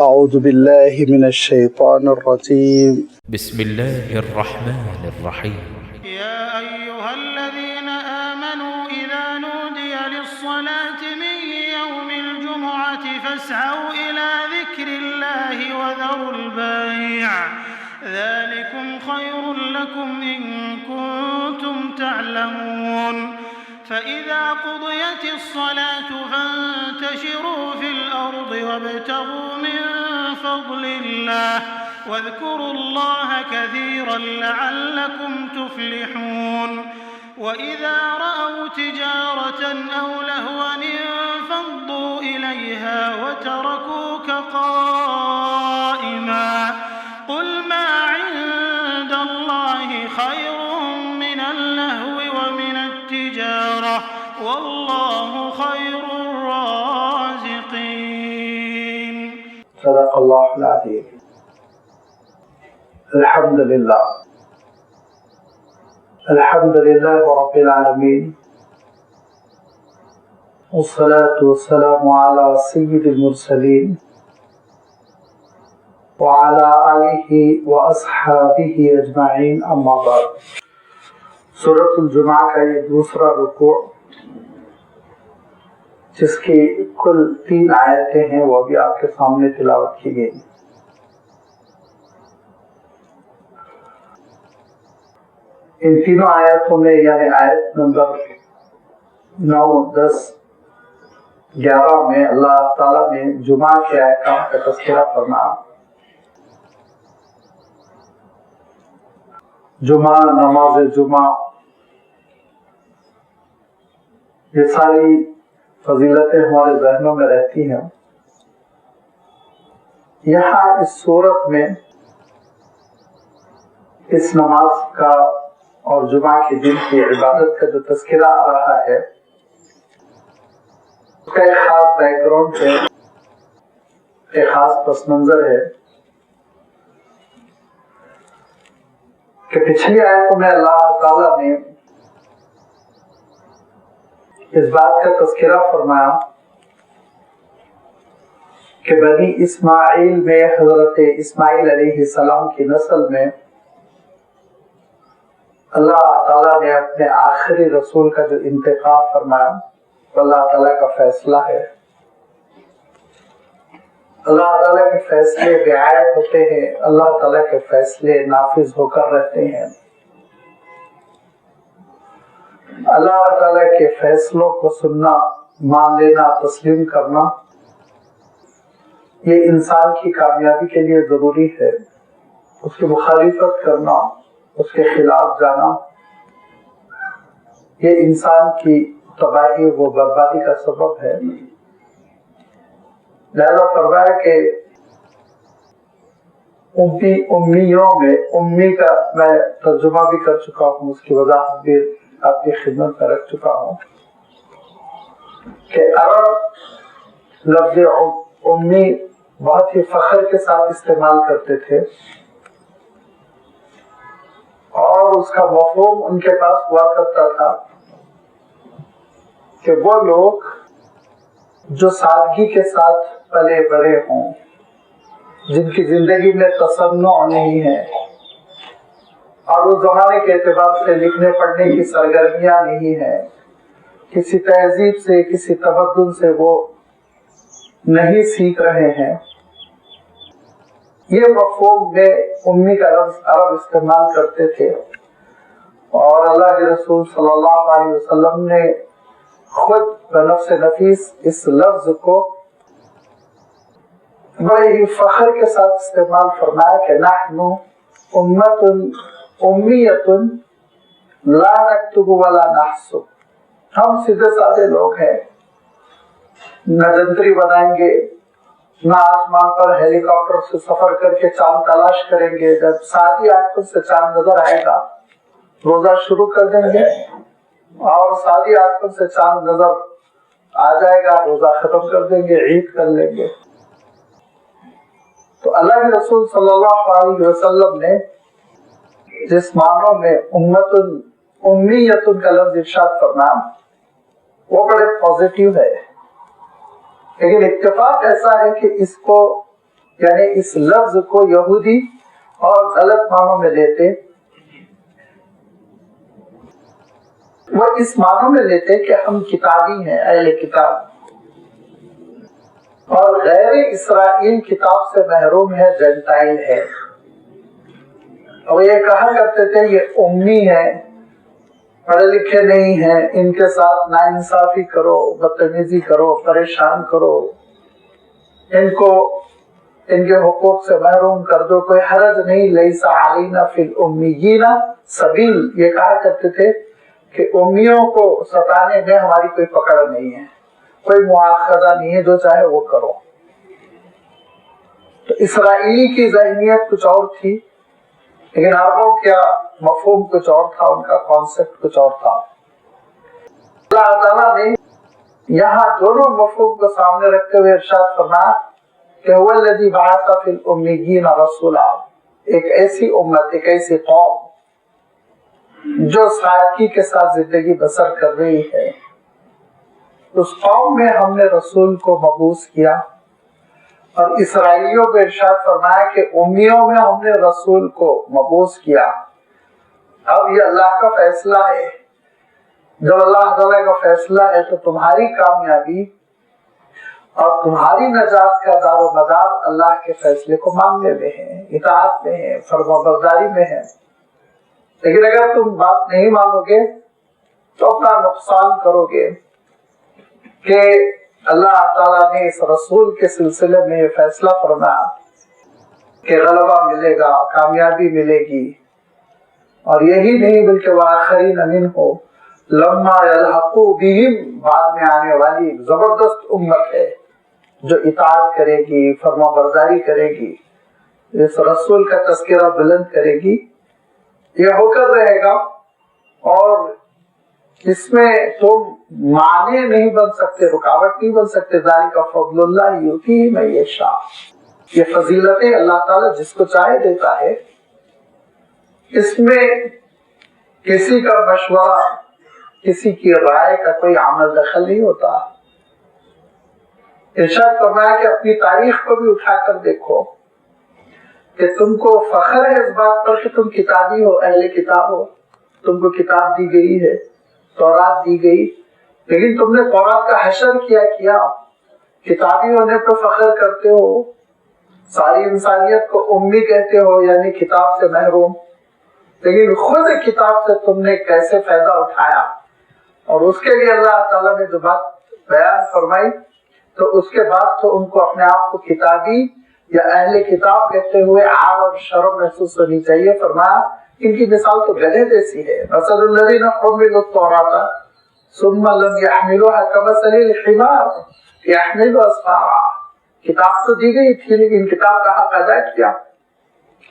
أعوذ بالله من الشيطان الرجيم بسم الله الرحمن الرحيم يا أيها الذين آمنوا إذا نودي للصلاة من يوم الجمعة فاسعوا إلى ذكر الله وذروا البيع ذلكم خير لكم إن كنتم تعلمون فإذا قضيت الصلاة فانتشروا في الأرض وابتغوا من فضل الله واذكروا الله كثيرا لعلكم تفلحون وإذا رأوا تجارة أو لهوا انفضوا إليها وتركوك قائما قل ما عند الله خير من اللهو ومن التجارة والله خير الرازقين. صدق الله العظيم. الحمد لله رب العالمين والصلاة والسلام على سيد المرسلين وعلى آلہ وأصحابہ اجمعین اما بعد. سورۃ الجمعہ کا یہ دوسرا رکوع جس کی کل 3 آیتیں ہیں وہ بھی آپ کے سامنے تلاوت کی گئی. ان تینوں آیتوں میں یعنی آیت نمبر 9، 10، 11 میں اللہ تعالیٰ نے جمعہ کے احکام کا تذکرہ فرمایا. جمعہ، نماز جمعہ، یہ ساری فضیلتیں ہمارے ذہنوں میں رہتی ہیں. یہاں اس صورت میں اس نماز کا اور جمعہ کے دن کی عبادت کا جو تذکرہ آ رہا ہے اس کا ایک خاص بیک گراؤنڈ ہے، ایک خاص پس منظر ہے کہ پچھلی آیتوں میں اللہ تعالیٰ نے اس بات کا تذکرہ فرمایا کہ بنی اسماعیل میں حضرت اسماعیل علیہ السلام کی نسل میں اللہ تعالیٰ نے اپنے آخری رسول کا جو انتخاب فرمایا وہ اللہ تعالیٰ کا فیصلہ ہے. اللہ تعالیٰ کے فیصلے غائب ہوتے ہیں، اللہ تعالیٰ کے فیصلے نافذ ہو کر رہتے ہیں. اللہ تعالیٰ کے فیصلوں کو سننا، مان لینا، تسلیم کرنا یہ انسان کی کامیابی کے لیے ضروری ہے. اس کی مخالفت کرنا، اس کے خلاف جانا یہ انسان کی تباہی و بربادی کا سبب ہے. لہذا فرمایا کہ امیوں میں، امی کا میں ترجمہ بھی کر چکا ہوں، اس کی وضاحت بھی آپ کی خدمت میں رکھ چکا ہوں کہ عرب لفظ امی بہت ہی فخر کے ساتھ استعمال کرتے تھے اور اس کا مفہوم ان کے پاس ہوا کرتا تھا کہ وہ لوگ جو سادگی کے ساتھ پلے بڑے ہوں، جن کی زندگی میں تصنع نہیں ہے اور اس زمانے کے اعتبار سے لکھنے پڑھنے کی سرگرمیاں نہیں ہیں، کسی تہذیب سے، کسی تمدن سے وہ نہیں سیکھ رہے ہیں، یہ مفہوم میں امی کا لفظ عرب استعمال کرتے تھے. اور اللہ کے رسول صلی اللہ علیہ وسلم نے خود بنفس نفیس اس لفظ کو بڑے ہی فخر کے ساتھ استعمال فرمایا کہ نحن امت امیت لا نکتب ولا نحسب، ہم سیدھے سادے لوگ ہیں، نہ جنتری بنائیں گے، نہ آسمان پر ہیلی کاپٹر سے سفر کر کے چاند تلاش کریں گے. جب سادی آنکھوں سے چاند نظر آئے گا روزہ شروع کر دیں گے اور سادی آنکھوں سے چاند نظر آ جائے گا روزہ ختم کر دیں گے، عید کر لیں گے. تو اللہ کے رسول صلی اللہ علیہ وسلم نے جس معنوں میں امت امیت کا لفظ ارشاد فرمایا وہ بڑے پازیٹیو ہے، لیکن اتفاق ایسا ہے کہ اس کو یعنی اس لفظ کو یہودی اور غلط معنوں میں لیتے، وہ اس معنوں میں لیتے کہ ہم کتابی ہیں، اہل کتاب، اور غیر اسرائیل کتاب سے محروم ہے، جنٹائل ہے۔ اور یہ کہا کرتے تھے یہ امی ہے، پڑھے لکھے نہیں ہیں، ان کے ساتھ ناانصافی کرو، بدتمیزی کرو، پریشان کرو، ان کو ان کے حقوق سے محروم کر دو، کوئی حرج نہیں، لیس علینا فی الامیین سبیل۔ یہ کہا کرتے تھے کہ امیوں کو ستانے میں ہماری کوئی پکڑ نہیں ہے، کوئی مواخذہ نہیں ہے، جو چاہے وہ کرو۔ تو اسرائیلی کی ذہنیت کچھ اور تھی، لیکن عربوں کا مفہوم کچھ اور تھا، ان کا کانسیپٹ کچھ اور تھا۔ اللہ تعالیٰ نے یہاں دونوں مفہوم کو سامنے رکھتے ہوئے ارشاد فرمایا کہ هو الذی بعث فی الامیین رسولا، ایک ایسی امت، ایک ایسی قوم جو سادگی کے ساتھ زندگی بسر کر رہی ہے، اس قوم میں ہم نے رسول کو مبعوث کیا، اور اسرائیلیوں کو ارشاد فرمایا کہ امیوں میں ہم نے رسول کو مبعوث کیا۔ اب یہ اللہ کا فیصلہ ہے، جب اللہ تعالیٰ کا فیصلہ ہے تو تمہاری کامیابی اور تمہاری نجات کا دار و مدار اللہ کے فیصلے کو ماننے میں ہے، اطاعت میں ہے، فرمانبرداری میں ہے۔ لیکن اگر تم بات نہیں مانو گے تو اپنا نقصان کرو گے کہ اللہ تعالیٰ نے اس رسول کے سلسلے میں یہ فیصلہ فرمایا کہ غلبہ ملے گا، کامیابی ملے گی، اور یہی نہیں بلکہ وآخرین منہم لما یلحقوا بہم، بعد میں آنے والی ایک زبردست امت ہے جو اطاعت کرے گی، فرما برداری کرے گی، اس رسول کا تذکرہ بلند کرے گی۔ یہ ہو کر رہے گا، اور اس میں تم معنی نہیں بن سکتے، رکاوٹ نہیں بن سکتے۔ ذالک فضل اللہ یؤتیہ من یشاء، یہ فضیلتیں اللہ تعالیٰ جس کو چاہے دیتا ہے، اس میں کسی کا مشورہ، کسی کی رائے کا کوئی عمل دخل نہیں ہوتا۔ ارشاد فرمایا کہ اپنی تاریخ کو بھی اٹھا کر دیکھو کہ تم کو فخر ہے اس بات پر کہ تم کتابی ہو، اہل کتاب ہو، تم کو کتاب دی گئی ہے، تورات دی گئی، لیکن تم نے تورات کا حشر کیا، کتابی ہونے پر فخر کرتے ہو، ساری انسانیت کو امی کہتے ہو، یعنی کتاب سے محروم، لیکن خود کتاب سے تم نے کیسے فائدہ اٹھایا۔ اور اس کے لیے اللہ تعالیٰ نے جو بات بیان فرمائی، تو اس کے بعد تو ان کو اپنے آپ کو کتابی یا اہل کتاب کہتے ہوئے عار اور شرم محسوس ہونی چاہیے۔ فرمایا ان کی مثال تو گدھے جیسی ہے، مثل الذین حملوا التوراۃ ثم لم يحملوها كمثل الحمار يحمل اسفارا۔ کتاب تو دی گئی تھی، لیکن کتاب کا حق ادا کیا،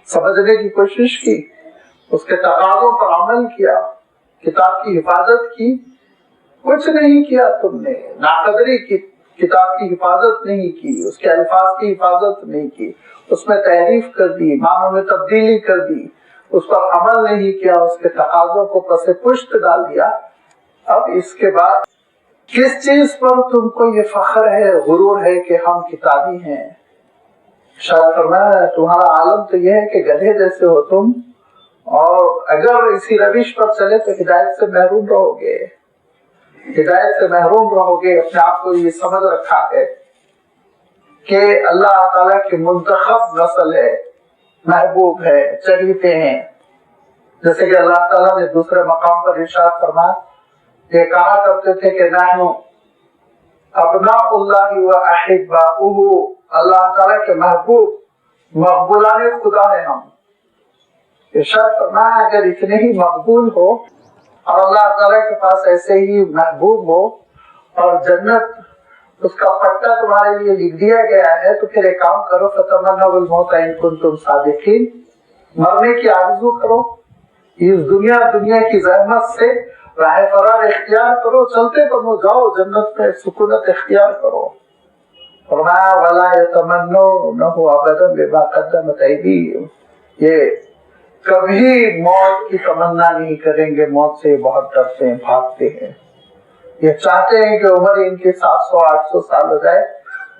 سمجھنے کی کوشش کی، اس کے تقاضوں پر عمل کیا، کتاب کی حفاظت کی، کچھ نہیں کیا تم نے، ناقدری کی، کتاب کی حفاظت نہیں کی، اس کے الفاظ کی حفاظت نہیں کی، اس میں تحریف کر دی، معنوں میں تبدیلی کر دی، اس پر عمل نہیں کیا، اس کے تقاضوں کو پس پشت ڈال دیا۔ اب اس کے بعد کس چیز پر تم کو یہ فخر ہے، غرور ہے کہ ہم کتابی ہیں؟ شاید فرمایا تمہارا عالم تو یہ ہے کہ گدھے جیسے ہو تم، اور اگر اسی روش پر چلے تو ہدایت سے محروم رہو گے، ہدایت سے محروم رہو گے۔ اپنے آپ کو یہ سمجھ رکھا ہے کہ اللہ تعالیٰ کی منتخب نسل ہے، محبوب ہے، چہیتے ہیں، جیسے کہ اللہ تعالیٰ نے دوسرے مقام پر ارشاد فرمایا، یہ کہا کرتے تھے کہ نحن ابناء اللہ و احباؤہ، اللہ تعالیٰ کے محبوب، مقبولان خدا ہیں ہم۔ ارشاد فرمایا اگر اتنے ہی مقبول ہو اور اللہ تعالیٰ کے پاس ایسے ہی محبوب ہو اور جنت اس کا پٹا تمہارے لیے لکھ دیا گیا ہے، تو پھر ایک کام کرو، فتمنوا الموت ان کنتم صادقین، مرنے کی آرزو کرو، اس دنیا کی زحمت سے راہ فرار اختیار کرو، چلتے بنو جاؤ، جنت میں سکونت اختیار کرو۔ فرمایا ولا یتمنونہ ابدا بما قدمت ایدیہم، یہ کبھی موت کی تمنا نہیں کریں گے، موت سے بہت ڈرتے ہیں، بھاگتے ہیں، یہ چاہتے ہیں کہ عمر ان کی 700-800 سال ہو جائے،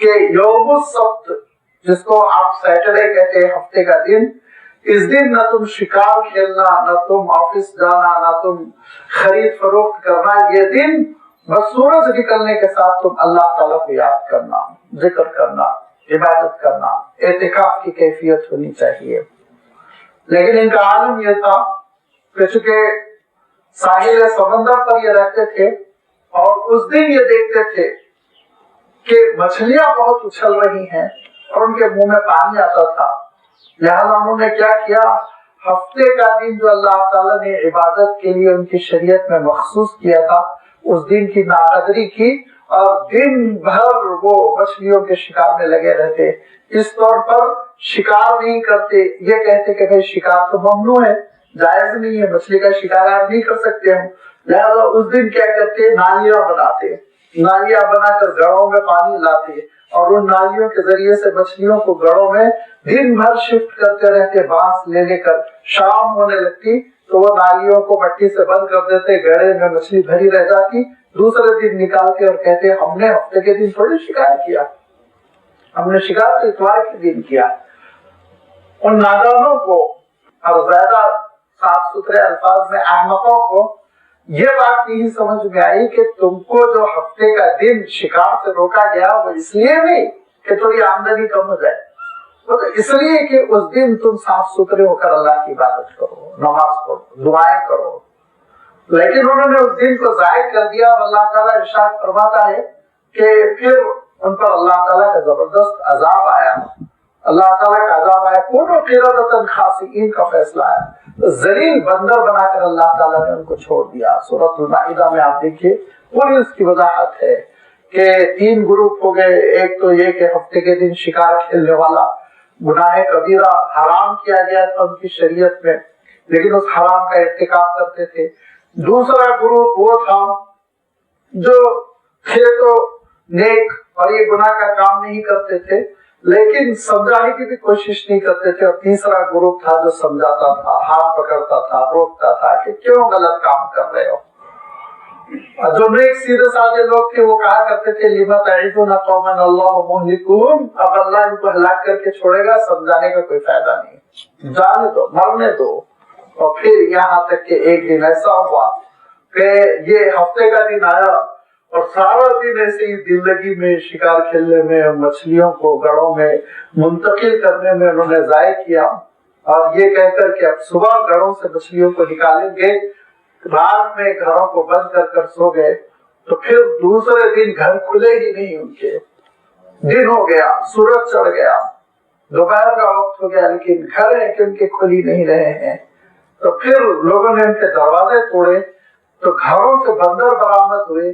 کہ یوم السبت جس کو آپ سیٹرڈے کہتے ہیں ہفتے کا دن، اس دن نہ تم شکار کھیلنا، نہ تم آفس جانا، نہ تم خرید فروخت کرنا، یہ دن بس سورج نکلنے کے ساتھ تم اللہ تعالیٰ کو یاد کرنا، ذکر کرنا، عبادت کرنا، اعتکاف کی کیفیت ہونی چاہیے۔ لیکن ان کا عالم یہ تھا کہ چونکہ ساحل سمندر پر یہ رہتے تھے اور اس دن یہ دیکھتے تھے کہ مچھلیاں بہت اچھل رہی ہیں اور ان کے منہ میں پانی آتا تھا، لہذا انہوں نے کیا کیا، ہفتے کا دن جو اللہ تعالیٰ نے عبادت کے لیے ان کی شریعت میں مخصوص کیا تھا، اس دن کی ناقدری کی اور دن بھر وہ مچھلیوں کے شکار میں لگے رہتے۔ اس طور پر شکار نہیں کرتے، یہ کہتے کہ بھئی شکار تو ممنوع ہے، جائز نہیں ہے، مچھلی کا شکار آپ نہیں کر سکتے ہوں، لہذا اس دن کیا کرتے، نالیاں بناتے، نالیاں بنا کر گڑوں میں پانی لاتے اور ان نالیوں کے ذریعے سے مچھلیوں کو گڑوں میں دن بھر شفٹ کرتے رہتے، بانس لے لے کر۔ شام ہونے لگتی تو وہ نالیوں کو مٹی سے بند کر دیتے، گڑے میں مچھلی بھری رہ جاتی، دوسرے دن نکالتے اور کہتے ہم نے ہفتے کے دن تھوڑی شکار کیا، ہم نے شکار تو اتوار کے دن کیا۔ ان نادانوں کو اور زیادہ صاف ستھرے الفاظ میں احمقوں کو یہ بات نہیں سمجھ میں آئی کہ تم کو جو ہفتے کا دن شکار سے روکا گیا وہ اس لیے نہیں کہ تھوڑی آمدنی کم ہو جائے، وہ تو اس لیے کہ اس دن تم صاف ستھرے ہو کر اللہ کی عبادت کرو، نماز پڑھو، دعائیں کرو۔ لیکن انہوں نے اس دن کو ضائع کر دیا اور اللہ تعالیٰ ارشاد فرماتا ہے کہ پھر ان پر اللہ تعالیٰ کا زبردست عذاب آیا، اللہ تعالیٰ کا عذاب آیا، کونوا قردۃ خاسئین کا فیصلہ آیا، ذلیل بندر بنا کر اللہ تعالیٰ نے ان کو چھوڑ دیا۔ سورۃ المائدہ میں آپ دیکھیے پوری اس کی وضاحت ہے کہ 3 گروپ ہو گئے، ایک تو یہ کہ ہفتے کے دن شکار کھیلنے والا گناہ کبیرہ حرام کیا گیا تھا ان کی شریعت میں، لیکن اس حرام کا ارتکاب کرتے تھے۔ دوسرا گروپ وہ تھا جو تھے تو نیک اور یہ گناہ کا کام نہیں کرتے تھے لیکن سمجھانے کی بھی کوشش نہیں کرتے تھے، اور تیسرا گروپ تھا جو سمجھاتا تھا، ہاتھ پکڑتا تھا، روکتا تھا کہ کیوں غلط کام کر رہے ہو۔ جو نیک سیدھے سادے لوگ تھے وہ کہا کرتے تھے لِمَ تَعِظُونَ قَوْمًا اللَّهُ مُهْلِكُهُمْ، اب اللہ ان کو ہلاک کر کے چھوڑے گا، سمجھانے کا کوئی فائدہ نہیں، جانے دو، مرنے دو۔ اور پھر یہاں تک کہ ایک دن ایسا ہوا کہ یہ ہفتے کا دن آیا اور سارا دن ایسے ہی دل لگی میں شکار کھیلنے میں، مچھلیوں کو گڑوں میں منتقل کرنے میں انہوں نے ضائع کیا، اور یہ کہہ کر کہ اب صبح گڑوں سے مچھلیوں کو نکالیں گے، رات میں گھروں کو بند کر کر سو گئے۔ تو پھر دوسرے دن گھر کھلے ہی نہیں ان کے، دن ہو گیا، سورج چڑھ گیا، دوپہر کا وقت ہو گیا، لیکن گھر ہے کہ ان کے کھلی نہیں رہے ہیں۔ تو پھر لوگوں نے ان کے دروازے توڑے تو گھروں سے بندر برآمد ہوئے،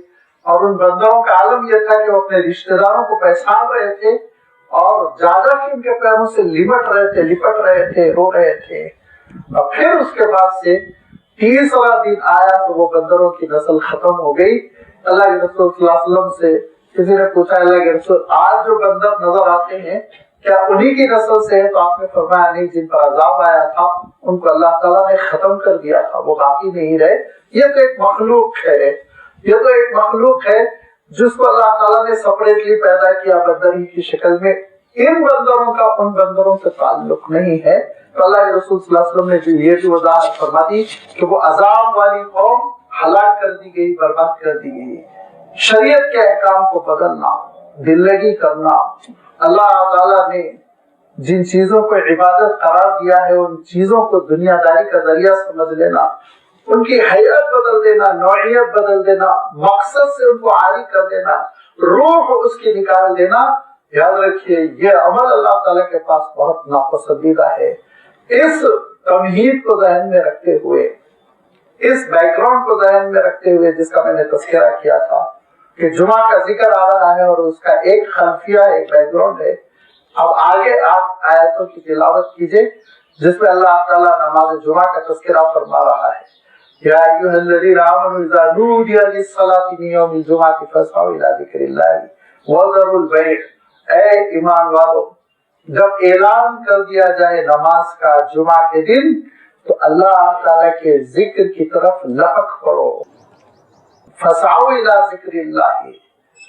اور ان بندروں کا عالم یہ تھا کہ وہ اپنے رشتہ داروں کو پہچان رہے تھے اور جاجا کے ان کے پیروں سے لپٹ رہے تھے، رو رہے تھے۔ اور پھر اس کے بعد سے تیسرا دن آیا تو وہ بندروں کی نسل ختم ہو گئی۔ اللہ کے رسول صلی اللہ علیہ وسلم سے کسی نے پوچھا اللہ کے رسول آج جو بندر نظر آتے ہیں کیا انہی کی نسل سے ہے؟ تو آپ نے فرمایا نہیں، جن پر عذاب آیا تھا ان کو اللہ تعالیٰ نے ختم کر دیا تھا، وہ باقی نہیں رہے۔ یہ تو ایک مخلوق ہے، یہ تو ایک مخلوق ہے جس کو اللہ تعالیٰ نے سپریٹلی پیدا کیا بندر ہی کی شکل میں، ان بندروں کا ان بندروں سے تعلق نہیں ہے۔ تو اللہ کے رسول صلی اللہ علیہ وسلم نے یہ بھی وضاحت فرما دی کہ وہ عذاب والی قوم ہلاک کر دی گئی، برباد کر دی گئی۔ شریعت کے احکام کو بدلنا، دل لگی کرنا، اللہ تعالیٰ نے جن چیزوں کو عبادت قرار دیا ہے ان چیزوں کو دنیا داری کا ذریعہ سمجھ لینا، ان کی حیات بدل دینا، نوعیت بدل دینا، مقصد سے ان کو عاری کر دینا، روح اس کی نکال دینا، یاد رکھیے یہ عمل اللہ تعالیٰ کے پاس بہت ناپسندیدہ ہے۔ اس تمہید کو ذہن میں رکھتے ہوئے، اس بیک گراؤنڈ کو ذہن میں رکھتے ہوئے جس کا میں نے تذکرہ کیا تھا کہ جمعہ کا ذکر آ رہا ہے اور اس کا ایک خلفیہ ایک بیک گراؤنڈ ہے، اب آگے آپ آیتوں کی تلاوت کیجئے جس میں اللہ تعالیٰ نماز جمعہ کا تذکرہ فرما رہا ہے۔ یا ایھا الذین آمنوا اذا نودی للصلاۃ من یوم الجمعۃ فاسعوا الی ذکر اللہ وذروا البیع، اے ایمان والو جب اعلان کر دیا جائے نماز کا جمعہ کے دن تو اللہ تعالیٰ کے ذکر کی طرف لپک پڑو، فاسعوا الی ذکر اللہ،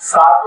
7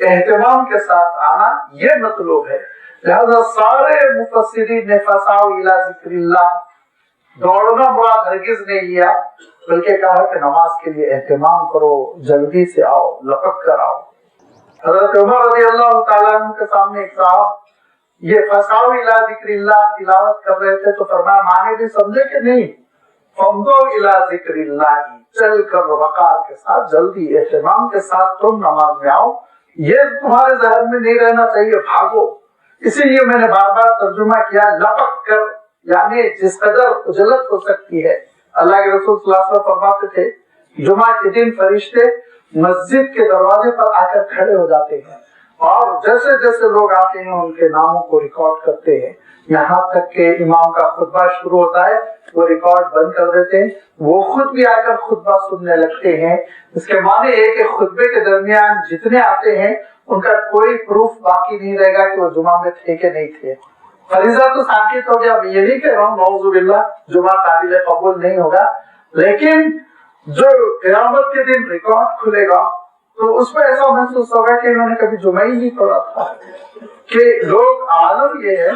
اہتمام کے ساتھ آنا یہ مطلوب ہے. لہذا سارے مفسرین نے فسعوا الی ذکر اللہ، دوڑنا مراد ہرگز نہیں لیا، بلکہ کہا کہ نماز کے لیے اہتمام کرو، جلدی سے آؤ، لپک کر آؤ. حضرت عمر رضی اللہ تعالیٰ عنہ کے سامنے ایک صاحب یہ فسعوا الی ذکر اللہ تلاوت کر رہے تھے، تو فرمایا معنی بھی سمجھے کہ نہیں؟ فمضوا الی ذکر اللہ، چل کر وقار کے ساتھ، جلدی اہتمام کے ساتھ تم نماز میں آؤ. یہ تمہارے ذہن میں نہیں رہنا چاہیے بھاگو. اسی لیے میں نے بار بار ترجمہ کیا لپک کر، یعنی جس قدر اجلت ہو سکتی ہے. اللہ کے رسول صلی اللہ علیہ وسلم فرماتے تھے جمعہ کے دن فرشتے مسجد کے دروازے پر آ کر کھڑے ہو جاتے ہیں اور جیسے جیسے لوگ آتے ہیں ان کے ناموں کو ریکارڈ کرتے ہیں، یہاں تک کہ امام کا خطبہ شروع ہوتا ہے وہ ریکارڈ بند کر دیتے ہیں، وہ خود بھی آ کر خطبہ سننے لگتے ہیں. اس کے معنی ہے کہ خطبے کے درمیان جتنے آتے ہیں ان کا کوئی پروف باقی نہیں رہے گا کہ وہ جمعہ میں تھے کہ نہیں تھے. فریضہ تو ثابت ہو گیا. اب یہ نہیں کہہ رہا ہوں نعوذ باللہ جمعہ قابل قبول نہیں ہوگا، لیکن جو قیامت کے دن ریکارڈ کھلے گا تو اس میں ایسا محسوس ہوگا کہ انہوں نے کبھی جمعہ ہی نہیں پڑھا تھا. کہ لوگ عالم یہ ہے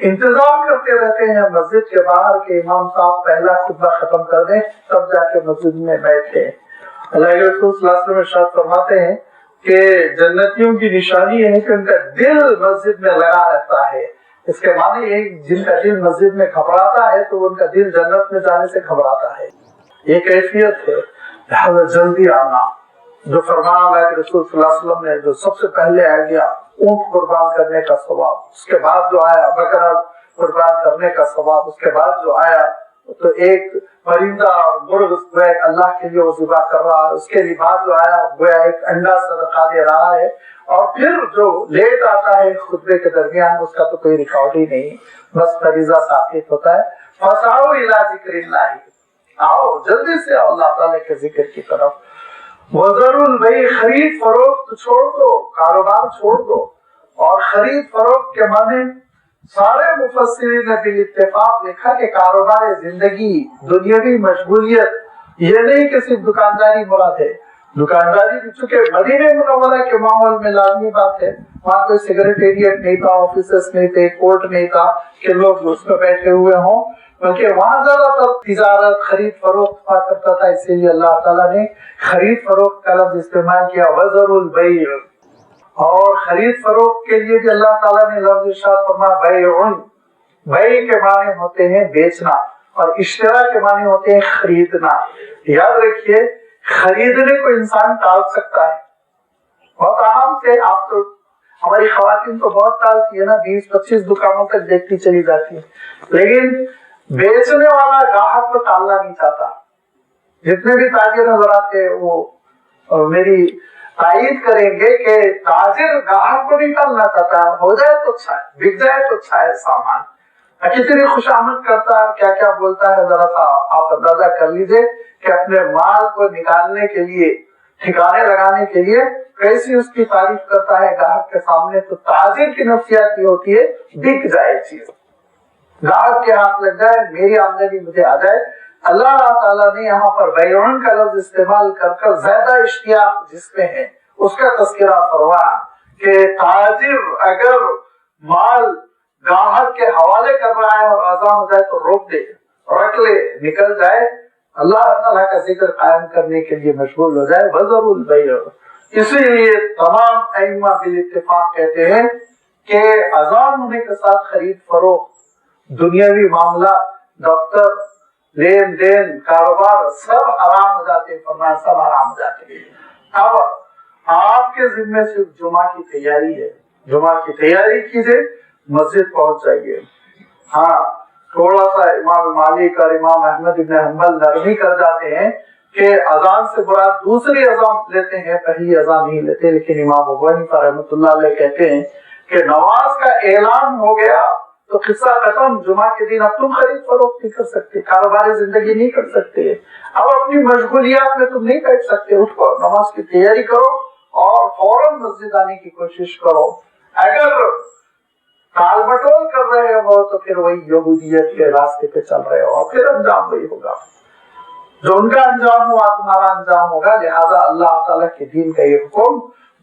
انتظار کرتے رہتے ہیں مسجد کے باہر کہ امام صاحب پہلا خطبہ ختم کر دیں تب جا کے مسجد میں بیٹھے. اللہ کے رسول صلی اللہ علیہ وسلم ارشاد فرماتے ہیں کہ جنتیوں کی نشانی ہے کہ ان کا دل مسجد میں لگا رہتا ہے. اس کے معنی ہے جن کا دل مسجد میں گھبراتا ہے تو ان کا دل جنت میں جانے سے گھبراتا ہے. یہ کیفیت ہے. لہذا جلدی آنا. جو فرمایا اللہ کے رسول صلی اللہ علیہ وسلم نے جو سب سے پہلے آ گیا اونٹ قربان کرنے کا ثواب، اس کے بعد جو آیا بکرا قربان کرنے کا ثواب، اس کے بعد جو آیا تو ایک پرندہ اور مرغ اللہ کے لیے وہ ذبح کر رہا ہے، اس کے بعد جو آیا وہ ایک انڈا صدقہ دے رہا ہے، اور پھر جو لیٹ آتا ہے خطبے کے درمیان اس کا تو کوئی ریکارڈ ہی نہیں، بس فریضہ ثابت ہوتا ہے. فسعوا الی ذکر اللہ، آؤ جلدی سے آؤ اللہ تعالیٰ کے ذکر کی طرف. وذروا البیع، خرید فروخت چھوڑ دو، کاروبار چھوڑ دو. اور خرید فروخت کے معنی سارے مفسرین نے بالاتفاق لکھا کہ کاروبار زندگی، دنیاوی مشغولیت، یہ نہیں کہ صرف دکانداری مراد ہے. دکانداری بھی چونکہ مدینہ منورہ کے ماحول میں لازمی بات ہے، وہاں کوئی سیکریٹریٹ نہیں تھا، آفیسز نہیں تھے، کورٹ نہیں تھا کہ لوگ اس میں بیٹھے ہوئے ہوں، بلکہ وہاں زیادہ تر تجارت خرید فروخت ہوا کرتا تھا. اسی لیے اللہ تعالیٰ نے خرید فروخت کا لفظ استعمال کیا وذروا البیع. اور خرید فروخت کے لیے بھی اللہ تعالیٰ نے لفظ ارشاد فرمایا بیع. بیع کے معنی ہوتے ہیں بیچنا اور اشترا کے معنی ہوتے ہیں خریدنا. یاد رکھیے خریدنے کو انسان ٹال سکتا ہے بہت آرام سے. آپ تو ہماری خواتین تو بہت ٹالتی ہے نا، 20-25 دکانوں تک دیکھتی چلی جاتی ہے، لیکن بیچنے والا گاہک کو ٹالنا نہیں چاہتا. جتنے بھی تاجر حضرات تھے وہ میری تائید کریں گے کہ تاجر گاہک کو نہیں ٹالنا چاہتا. ہو جائے تو اچھا ہے، بک جائے تو اچھا ہے سامان. کتنی خوش آمد کرتا ہے، کیا کیا بولتا ہے، ذرا سا آپ اندازہ کر لیجئے کہ اپنے مال کو نکالنے کے لیے، ٹھکانے لگانے کے لیے کیسی اس کی تعریف کرتا ہے گاہک کے سامنے. تو تاجر کی نفسیات یہ ہوتی ہے بک جائے چیز، گاہک کے ہاتھ لگ جائے، میری آمدنی مجھے آ جائے. اللہ تعالیٰ نے یہاں پر بیعن کا لفظ استعمال کر کر زیادہ اشتیاق جس میں ہے اس کا تذکرہ فرمایا کہ تاجر اگر مال گاہک کے حوالے کر رہا ہے اور اذان ہو جائے تو روک دے، رکھ لے، نکل جائے، اللہ تعالیٰ کا ذکر قائم کرنے کے لیے مشغول ہو جائے. وذروا البیع. اسی لیے تمام ائمہ بالاتفاق کہتے ہیں کہ اذان ہونے کے ساتھ خرید فروخت، دنیاوی معاملات، دفتر، لین دین، کاروبار سب حرام ہو جاتے ہیں. فرمایا سب حرام ہو جاتے ہیں. اب آپ کے ذمے صرف جمعہ کی تیاری ہے. جمعہ کی تیاری کیجئے، مسجد پہنچ جائیے. ہاں تھوڑا سا امام مالک اور امام احمد ابن حنبل نرمی کر جاتے ہیں کہ اذان سے مراد دوسری اذان لیتے ہیں، پہلی اذان نہیں لیتے. لیکن امام ابو حنیفہ رحمۃ اللہ علیہ کہتے ہیں کہ نماز کا اعلان ہو گیا تو قصہ ختم. جمعہ کے دن اب تم خرید فروخت نہیں کر سکتے، کاروبار زندگی نہیں کر سکتے، اب اپنی مشغولیات میں تم نہیں بیٹھ سکتے. اٹھو، نماز کی تیاری کرو اور فوراً مسجد آنے کی کوشش کرو. اگر ٹال مٹول کر رہے ہو تو پھر وہی یہودیت کے راستے پہ چل رہے ہو، پھر انجام وہی ہوگا. جو ان کا انجام ہوا تمہارا انجام ہوگا. لہذا اللہ تعالیٰ کے دین کا یہ حکم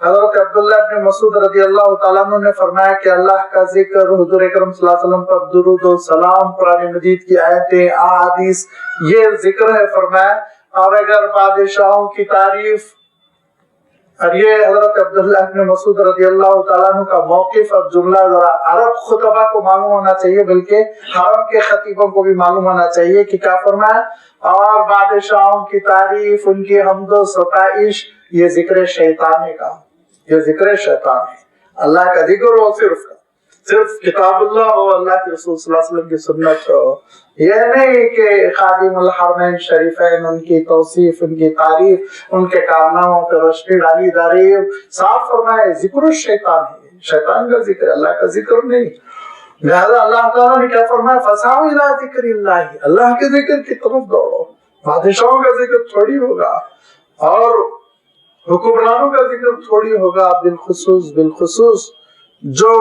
حضرت عبداللہ ابن مسعود رضی اللہ تعالیٰ عنہ نے فرمایا کہ اللہ کا ذکر، حضور اکرم صلی اللہ علیہ وسلم پر درود و سلام، قرآن مجید کی آیتیں، احادیث، یہ ذکر ہے فرمایا. اور اگر بادشاہوں کی تعریف، اور یہ حضرت عبداللہ ابن مسعود رضی اللہ تعالیٰ عنہ کا موقف اور جملہ ذرا عرب خطبہ کو معلوم ہونا چاہیے، بلکہ حرم کے خطیبوں کو بھی معلوم ہونا چاہیے کہ کیا فرمایا. اور بادشاہوں کی تعریف، ان کی حمد و ستائش، یہ ذکر شیطان کا، یہ ذکر شیطان ہے. اللہ کا ذکر ہو، صرف کتاب اللہ ہو، اللہ کے رسول صلی اللہ علیہ وسلم کی سنت ہو. یہ نہیں کہ خادم الحرمین شریفین، ان کی توصیف، ان کی تعریف، ان کے کارناموں پہ روشنی ڈالی جا رہی ہے. صاف فرمائے ذکر الشیطان ہے، شیطان کا ذکر، اللہ کا ذکر نہیں. لہذا اللہ تعالیٰ نے کیا فرمایا؟ فَسَعُوا إِلَىٰ ذِكْرِ اللَّهِ، اللہ کے ذکر کی طرف دوڑو. بادشاہوں کا ذکر تھوڑی ہوگا اور حکمرانوں کا ذکر تھوڑی ہوگا. بالخصوص جو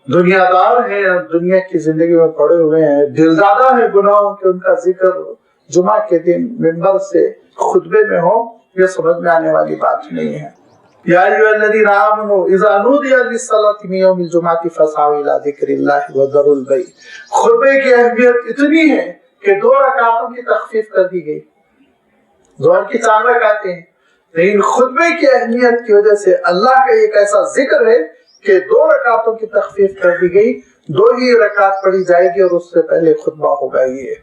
دنیا دار ہیں، دنیا کی زندگی میں پڑے ہوئے ہیں، دلدادہ ہیں گناہوں کے، ان کا ذکر جمعہ کے دن ممبر سے خطبے میں ہو، یہ سمجھ میں آنے والی بات نہیں ہے. یا ایھا الذین آمنوا اذا نودی للصلاۃ من یوم الجمعۃ فاسعوا الی ذکر اللہ وذروا البیع. خطبے کی اہمیت اتنی ہے کہ 2 رکعتوں کی تخفیف کر دی گئی. ظہر کی 4 رکعتیں ہیں، لیکن خطبے کی اہمیت کی وجہ سے اللہ کا ایک ایسا ذکر ہے کہ 2 رکعتوں کی تخفیف کر دی گئی. 2 ہی رکعت پڑھی جائے گی اور اس سے پہلے خطبہ ہوگا. یہ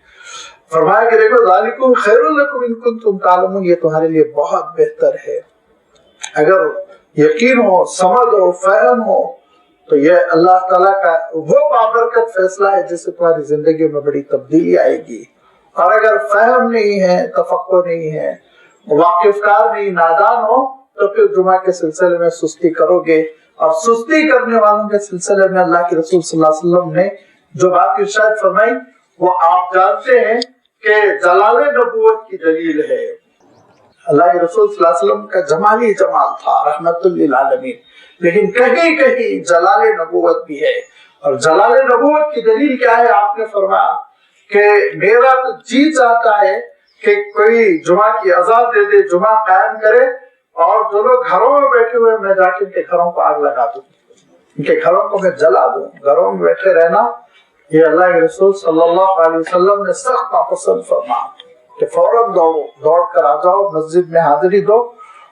فرمایا کہ دیکھو ذالکم خیر لکم ان کنتم تعلمون، یہ تمہارے لیے بہت بہتر ہے. اگر یقین ہو، سمجھ ہو، فہم ہو تو یہ اللہ تعالیٰ کا وہ بابرکت فیصلہ ہے جس سے تمہاری زندگی میں بڑی تبدیلی آئے گی. اور اگر فہم نہیں ہے، تفقہ نہیں ہے، واقف کار نہیں، نادان ہو، تو پھر جمعہ کے سلسلے میں سستی کرو گے. اور سستی کرنے والوں کے سلسلے میں اللہ کے رسول صلی اللہ علیہ وسلم نے جو بات ارشاد فرمائی وہ آپ جانتے ہیں کہ جلال نبوت کی دلیل ہے. اللہ کے رسول صلی اللہ علیہ وسلم کا جمالی جمال تھا، رحمت للعالمین، لیکن کہیں کہیں جلال نبوت بھی ہے. اور جلال نبوت کی دلیل کیا ہے؟ آپ نے فرمایا کہ میرا تو جی چاہتا ہے کہ کوئی جمعہ کی اذان دے دے، جمعہ قائم کرے، اور جو لوگ گھروں میں بیٹھے ہوئے میں جا کے ان کے گھروں کو آگ لگا دوں، ان کے گھروں کو میں جلا دوں. گھروں میں بیٹھے رہنا یہ اللہ کے رسول صلی اللہ علیہ وسلم نے سخت ناپسند فرمایا کہ فوراً دوڑ کر آ جاؤ، مسجد میں حاضری دو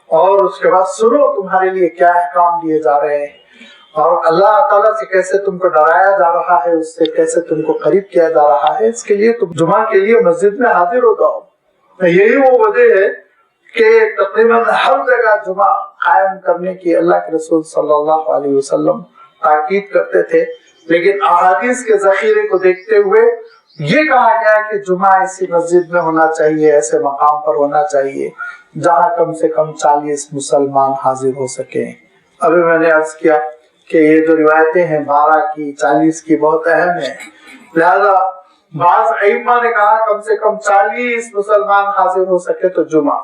اور اس کے بعد سنو تمہارے لیے کیا احکام دیے جا رہے ہیں اور اللہ تعالیٰ سے کیسے تم کو ڈرایا جا رہا ہے، اس سے کیسے تم کو قریب کیا جا رہا ہے. اس کے لیے تم جمعہ کے لیے مسجد میں حاضر ہو جاؤ. یہی وہ وجہ ہے کہ تقریباً ہر جگہ جمعہ قائم کرنے کی اللہ کے رسول صلی اللہ علیہ وسلم تاکید کرتے تھے. لیکن احادیث کے ذخیرے کو دیکھتے ہوئے یہ کہا گیا کہ جمعہ ایسی مسجد میں ہونا چاہیے، ایسے مقام پر ہونا چاہیے جہاں کم سے کم 40 مسلمان حاضر ہو سکیں. ابھی میں نے عرض کیا کہ یہ جو روایتیں ہیں 12 کی 40 کی بہت اہم ہیں. لہذا بعض ائمہ نے کہا کم سے کم 40 مسلمان حاضر ہو سکے تو جمعہ،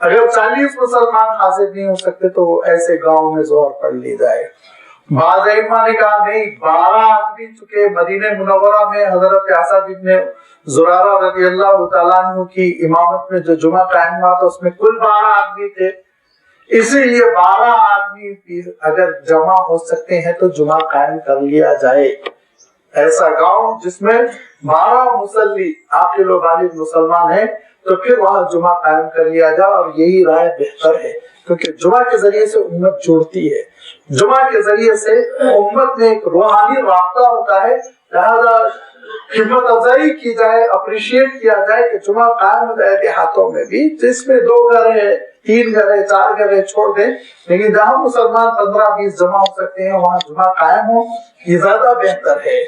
اگر 40 مسلمان حاضر نہیں ہو سکتے تو وہ ایسے گاؤں میں ظہر پڑھ لی جائے. بعض ائمہ نے کہا نہیں، 12 آدمی چکے مدینہ منورہ میں حضرت اسعد بن زرارہ رضی اللہ تعالیٰ عنہ کی امامت میں جو جمعہ قائم ہوا تھا اس میں کل 12 آدمی تھے، اسی لیے 12 آدمی بھی اگر جمع ہو سکتے ہیں تو جمعہ قائم کر لیا جائے. ایسا گاؤں جس میں 12 مصلی عاقل و بالغ مسلمان ہیں تو پھر وہاں جمعہ قائم کر لیا جائے. اور یہی رائے بہتر ہے کیونکہ جمعہ کے ذریعے سے امت جڑتی ہے، جمعہ کے ذریعے سے امت میں ایک روحانی رابطہ ہوتا ہے. لہذا ہمت افزائی کی جائے، اپریشیٹ کیا جائے کہ جمعہ قائم ہو جائے دیہاتوں میں بھی، جس میں 2 گھر ہے، 3 گھر ہے، 4 گھر ہے، چھوڑ دیں، لیکن جہاں مسلمان 15-20 جمع ہو سکتے ہیں وہاں جمعہ قائم ہو، یہ زیادہ بہتر ہے.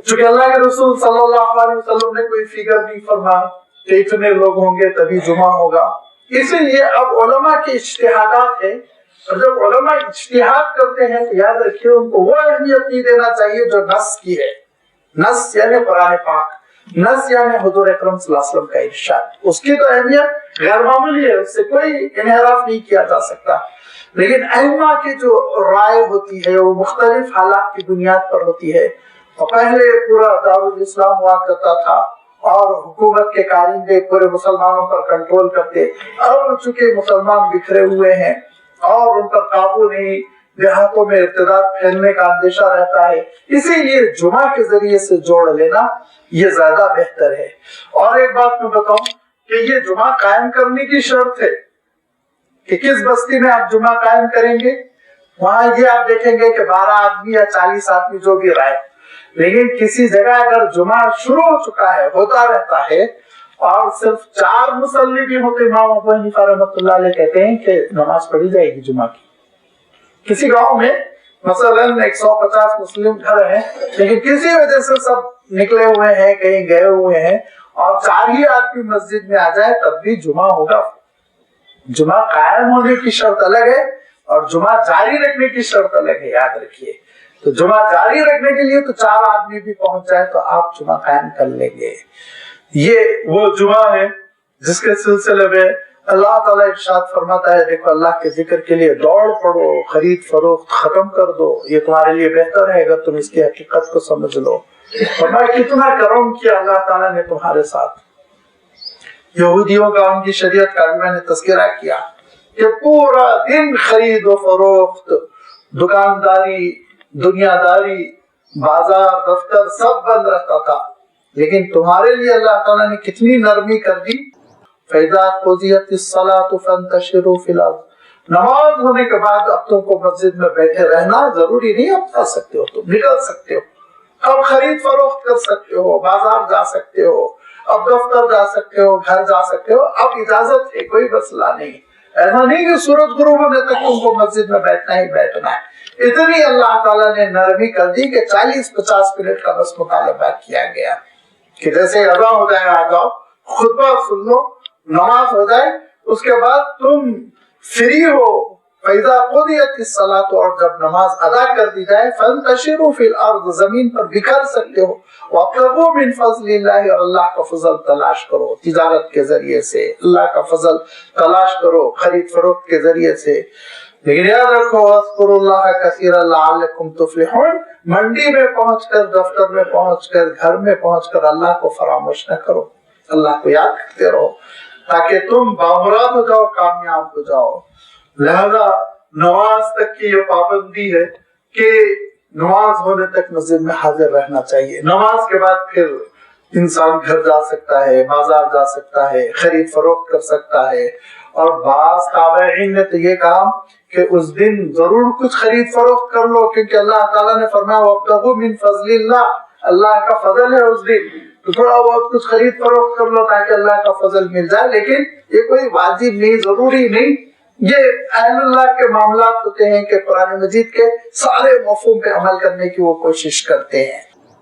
چونکہ اللہ کے رسول صلی اللہ علیہ وسلم نے کوئی فگر نہیں فرمایا کہ اتنے لوگ ہوں گے تبھی جمعہ ہوگا. اسی لیے اب علماء کے اجتہادات ہیں، اور جب علماء اجتہاد کرتے ہیں تو یاد رکھیے ان کو وہ اہمیت نہیں دینا چاہیے جو نص کی ہے. نص یعنی قرآن پاک، نص یعنی حضور اکرم صلی اللہ علیہ وسلم کا ارشاد، اس کی تو اہمیت غیر معمولی ہے، اس سے کوئی انحراف نہیں کیا جا سکتا. لیکن ائمہ کی جو رائے ہوتی ہے وہ مختلف حالات کی بنیاد پر ہوتی ہے. اور پہلے پورا دارالاسلام ہوا کرتا تھا اور حکومت کے کارندے پورے مسلمانوں پر کنٹرول کرتے. اب چونکہ مسلمان بکھرے ہوئے ہیں اور ان پر قابو نہیں, دیہاتوں میں ارتداد پھیلنے کا اندیشہ رہتا ہے. اسی لیے جمعہ کے ذریعے سے جوڑ لینا یہ زیادہ بہتر ہے. اور ایک بات میں بتاؤں کہ یہ جمعہ قائم کرنے کی شرط ہے کہ کس بستی میں آپ جمعہ قائم کریں گے. وہاں یہ آپ دیکھیں گے کہ 12 آدمی یا 40 آدمی جو بھی رہے, لیکن کسی جگہ اگر جمعہ شروع ہو چکا ہے, ہوتا رہتا ہے, اور صرف 4 مصلی بھی ہوتے, امام ابو حنیفہ رحمۃ اللہ علیہ کہتے ہیں کہ نماز پڑھی جائے گی جمعہ کی. کسی گاؤں میں مثلا 150 مسلم گھر ہیں, لیکن کسی وجہ سے سب نکلے ہوئے ہیں, کہیں گئے ہوئے ہیں, اور 4 ہی آدمی مسجد میں آ جائے تب بھی جمعہ ہوگا. جمعہ قائم ہونے کی شرط الگ ہے اور جمعہ جاری رکھنے کی شرط الگ ہے, یاد رکھیے. تو جمعہ جاری رکھنے کے لیے تو 4 آدمی بھی پہنچ جائے تو آپ جمعہ قائم کر لیں گے. یہ وہ جمعہ ہے جس کے سلسلے میں اللہ تعالیٰ ارشاد فرماتا ہے, دیکھو اللہ کے ذکر کے لیے دوڑ پڑو, خرید فروخت ختم کر دو, یہ تمہارے لیے بہتر ہے اگر تم اس کی حقیقت کو سمجھ لو. فرمایا کتنا کرم کیا اللہ تعالیٰ نے تمہارے ساتھ. یہودیوں کا, ان کی شریعت کا بھی میں نے تذکرہ کیا کہ پورا دن خرید و فروخت, دکانداری, دنیا داری, بازار, دفتر سب بند رہتا تھا, لیکن تمہارے لیے اللہ تعالیٰ نے کتنی نرمی کر دی. فَإِذَا قُضِيَتِ الصَّلَاةُ فَانتَشِرُوا فِي الْأَرْضِ, نماز ہونے کے بعد اب تم کو مسجد میں بیٹھے رہنا ضروری نہیں, اب جا سکتے ہو, تم نکل سکتے ہو, اب خرید فروخت کر سکتے ہو, بازار جا سکتے ہو, اب دفتر جا سکتے ہو, گھر جا سکتے ہو, اب اجازت ہے, کوئی مسئلہ نہیں. ایسا نہیں کہ سورج غروب ہونے تک تم کو مسجد میں بیٹھنا ہی بیٹھنا ہے. اتنی اللہ تعالیٰ نے نرمی کر دی کہ 40-50 منٹ کا بس مطالبہ کیا گیا کہ جیسے اذان ہو جائے آ جاؤ, خطبہ سن لو, نماز ہو جائے, اس کے بعد تم فری ہو. فَإِذَا قُضِيَتِ الصَّلَاةُ, اور جب نماز ادا کر دی جائے, فَانْتَشِرُوا فِي الْأَرْضِ, زمین پر بکھر سکتے ہو. وَابْتَغُوا مِنْ فَضْلِ اللَّهِ, اور اللہ کا فضل تلاش کرو تجارت کے ذریعے سے, اللہ کا فضل تلاش کرو خرید فروخت کے ذریعے سے. لیکن یاد رکھو وَاذْكُرُوا اللَّهَ كَثِيرًا لَعَلَّكُمْ تُفْلِحُونَ, منڈی میں پہنچ کر, دفتر میں پہنچ کر, گھر میں پہنچ کر اللہ کو فراموش نہ کرو, اللہ کو یاد کرتے رہو تاکہ تم بامراد ہو جاؤ, کامیاب ہو جاؤ. لہذا نماز تک کی یہ پابندی ہے کہ نماز ہونے تک مسجد میں حاضر رہنا چاہیے. نماز کے بعد پھر انسان گھر جا سکتا ہے, بازار جا سکتا ہے, خرید فروخت کر سکتا ہے. اور بعض تابعین نے تو یہ کہا کہ اس دن ضرور کچھ خرید فروخت کر لو, کیونکہ اللہ تعالیٰ نے فرمایا وَابْتَغُوا مِنْ فَضْلِ اللَّهِ, اللہ کا فضل ہے اس دن, تو تھوڑا بہت کچھ خرید فروخت کر لو تاکہ اللہ کا فضل مل جائے. لیکن یہ کوئی واجب نہیں, ضروری نہیں. یہ اہل اللہ کے معاملات ہوتے ہیں کہ قرآن مجید کے سارے مفہوم پہ عمل کرنے کی وہ کوشش کرتے ہیں.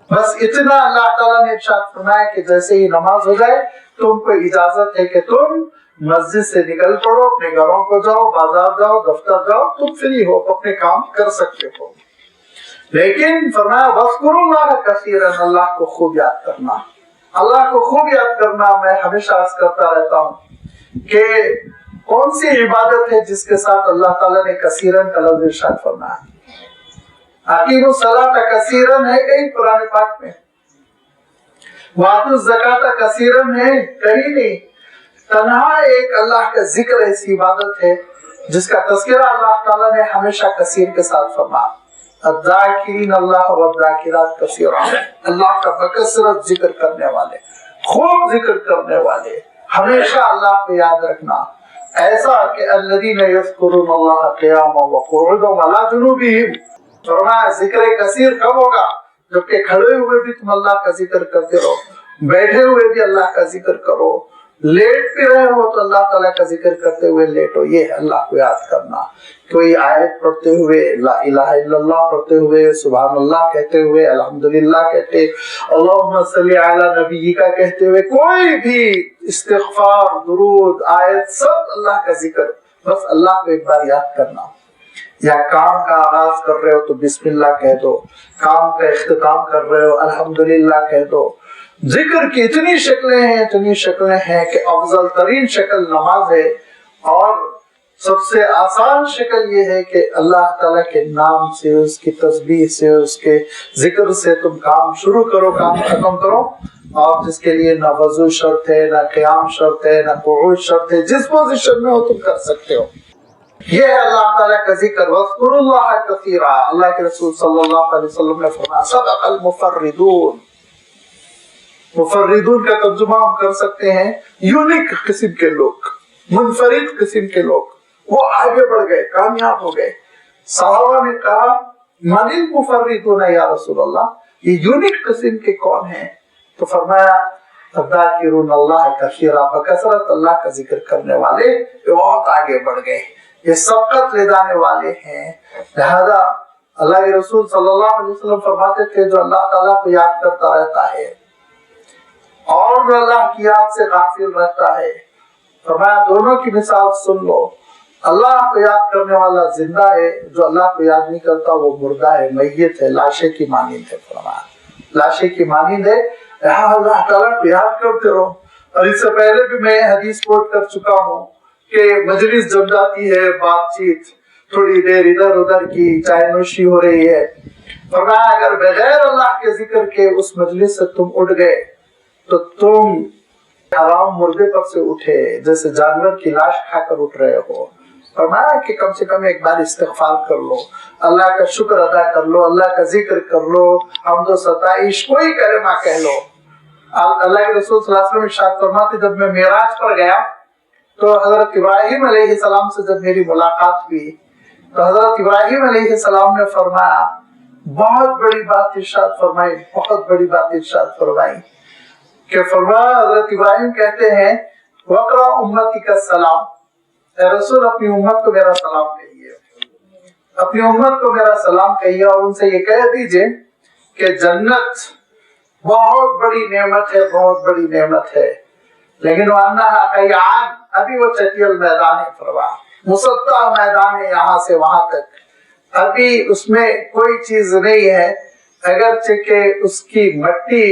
بس اتنا اللہ تعالیٰ نے ارشاد فرمایا کہ جیسے ہی نماز ہو جائے تم کو اجازت ہے کہ تم مسجد سے نکل پڑو, اپنے گھروں کو جاؤ, بازار جاؤ, دفتر جاؤ, تم فری ہو, اپنے کام کر سکتے ہو. لیکن فرمایا وَاذْكُرُوا اللَّهَ كَثِيرًا, اللہ کو خوب یاد کرنا, اللہ کو خوب یاد کرنا. میں ہمیشہ عرض کرتا رہتا ہوں کہ کون سی عبادت ہے جس کے ساتھ اللہ تعالیٰ نے کثیرن کا لفظ ارشاد فرمایا؟ اقیموا الصلاۃ کثیرن ہے کہیں قرآن پاک میں, وآتوا الزکاۃ کثیرن ہے کہیں نہیں. تنہا ایک اللہ کا ذکر ایسی عبادت ہے جس کا تذکرہ اللہ تعالیٰ نے ہمیشہ کثیر کے ساتھ فرمایا. الذاکرین اللہ والذاکرات کثیرا, اللہ کا بکثرت ذکر کرنے والے, خوب ذکر کرنے والے, ہمیشہ اللہ کو یاد رکھنا. ایسا کہ الذین یذکرون اللہ قیاما وقعودا وعلی جنوبہم, فرمایا ذکر کثیر کب ہوگا؟ جبکہ کھڑے ہوئے بھی تم اللہ کا ذکر کرتے رہو, بیٹھے ہوئے بھی اللہ کا ذکر کرو, لیٹ بھی رہے ہو تو اللہ تعالیٰ کا ذکر کرتے ہوئے لیٹو. یہ ہے اللہ کو یاد کرنا. کوئی آیت پڑھتے ہوئے, لا الہ الا اللہ پڑھتے ہوئے, سبحان اللہ کہتے ہوئے, الحمدللہ کہتے, اللہم صلی علی نبی کا کہتے ہوئے, کوئی بھی استغفار, درود, آیت, سب اللہ کا ذکر. بس اللہ کو ایک بار یاد کرنا. یا کام کا آغاز کر رہے ہو تو بسم اللہ کہہ دو, کام کا اختتام کر رہے ہو الحمدللہ کہہ دو. ذکر کی اتنی شکلیں ہیں کہ افضل ترین شکل نماز ہے, اور سب سے آسان شکل یہ ہے کہ اللہ تعالیٰ کے نام سے, اس کی تسبیح سے, اس کے ذکر سے تم کام شروع کرو, کام ختم کرو. اور جس کے لیے نہ وضو شرط ہے, نہ قیام شرط ہے, نہ قعود شرط ہے, جس پوزیشن میں ہو تم کر سکتے ہو. یہ ہے اللہ تعالیٰ کا ذکر. وَاذْكُرُوا اللَّهَ كَثِيرًا. اللہ کے رسول صلی اللہ علیہ وسلم نے فرمایا صدق المفردون. مفردون کا ترجمہ ہم کر سکتے ہیں یونیک قسم کے لوگ، منفرد قسم کے لوگ. وہ آگے بڑھ گئے، کامیاب ہو گئے. صحابہ نے کہا من المفردون یا رسول اللہ، یہ یونیک قسم کے کون ہیں؟ تو فرمایا الذاکرون اللہ کثیرا، بکثرت اللہ کا ذکر کرنے والے. یہ بہت آگے بڑھ گئے، یہ سبقت لے جانے والے ہیں. لہذا اللہ کے رسول صلی اللہ علیہ وسلم فرماتے تھے جو اللہ تعالیٰ کو یاد کرتا رہتا ہے اور جو اللہ کی یاد سے غافل رہتا ہے، فرمایا دونوں کی مثال سن لو. اللہ کو یاد کرنے والا زندہ ہے، جو اللہ کو یاد نہیں کرتا وہ مردہ ہے، میت ہے، لاشے کی مانند ہے. فرمایا لاشے کی مانند ہے. اللہ تعالیٰ کو یاد کرتے رہو. اور اس سے پہلے بھی میں حدیث کوٹ کر چکا ہوں کہ مجلس جم جاتی ہے، بات چیت تھوڑی دیر ادھر ادھر کی، چائے نوشی ہو رہی ہے. فرمایا اگر بغیر اللہ کے ذکر کے اس مجلس سے تم اٹھ گئے تو تم حرام مردے پر سے اٹھے، جیسے جانور کی لاش کھا کر اٹھ رہے ہو. فرمایا کہ کم سے کم ایک بار استغفار کر لو، اللہ کا شکر ادا کر لو، اللہ کا ذکر کر لو، حمد و ستائش کوئی کلمہ کہہ لو. اللہ کے رسول صلی اللہ علیہ وسلم ارشاد فرماتے جب میں معراج پر گیا تو حضرت ابراہیم علیہ السلام سے جب میری ملاقات ہوئی تو حضرت ابراہیم علیہ السلام نے فرمایا بہت بڑی بات ارشاد فرمائی، بہت بڑی بات ارشاد فرمائی کہ فرمایا حضرت ابراہیم کہتے ہیں وقرا امتی کا سلام، اے رسول اپنی امت کو میرا سلام کہیے، اپنی امت کو میرا سلام کہیے اور ان سے یہ کہہ دیجئے کہ جنت بہت بڑی نعمت ہے، بہت بڑی نعمت ہے، لیکن وَأَنَّهَا قَيْعَانٌ، ابھی وہ چٹیل میدان ہے. فرمایا مسطح میدان ہے، یہاں سے وہاں تک ابھی اس میں کوئی چیز نہیں ہے، اگرچہ کہ اس کی مٹی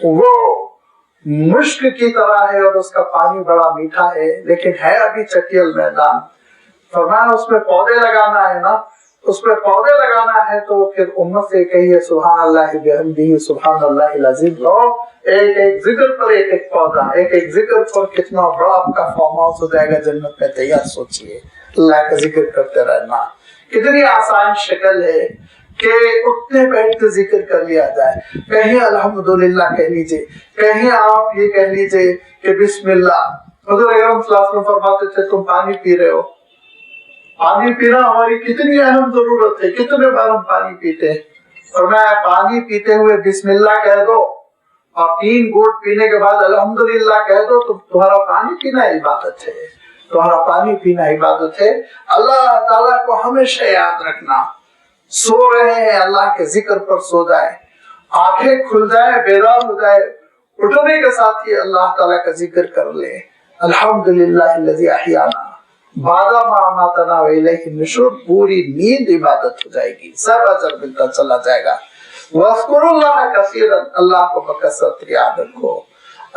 وہ مشک کی طرح ہے اور اس کا پانی بڑا میٹھا ہے، لیکن ہے ابھی چٹیل میدان. فرمایا اس میں پودے لگانا ہے نا، اس میں پودے لگانا ہے تو پھر امت سے کہیے سبحان اللہ بحمدہ سبحان اللہ العظیم. تو ایک ایک ذکر پر ایک ایک پودا، ایک ایک ذکر پر کتنا بڑا آپ کا فارم ہاؤس ہو جائے گا جنت میں تیار. سوچئے اللہ کا ذکر کرتے رہنا کتنی آسان شکل ہے کہ اٹھتے بیٹھتے ذکر کر لیا جائے. کہیں الحمدللہ کہہ لیجئے، کہیں آپ یہ کہہ لیجئے کہ بسم اللہ. حضور اکرم صلی اللہ علیہ وسلم فرماتے تھے تم پانی پی رہے ہو، پانی پینا ہماری کتنی اہم ضرورت ہے، کتنے بار ہم پانی پیتے ہیں. اور میں پانی پیتے ہوئے بسم اللہ کہہ دو اور 3 گھونٹ پینے کے بعد الحمدللہ کہہ دو تو تمہارا پانی پینا عبادت ہے، تمہارا پانی پینا عبادت ہے. اللہ تعالیٰ کو ہمیشہ یاد رکھنا. سو رہے ہیں اللہ کے ذکر پر سو جائے، آنکھیں کھل جائے، بیدار ہو جائے، اٹھنے کے ساتھ ہی اللہ تعالیٰ کا ذکر کر لے. الحمدللہ الذی احیانا بعد ما اماتنا والیہ النشور. پوری نیند عبادت ہو جائے گی، سب اجر ملتا چلا جائے گا. واذکروا اللہ کثیرا، اللہ کو بکثرت یاد رکھو،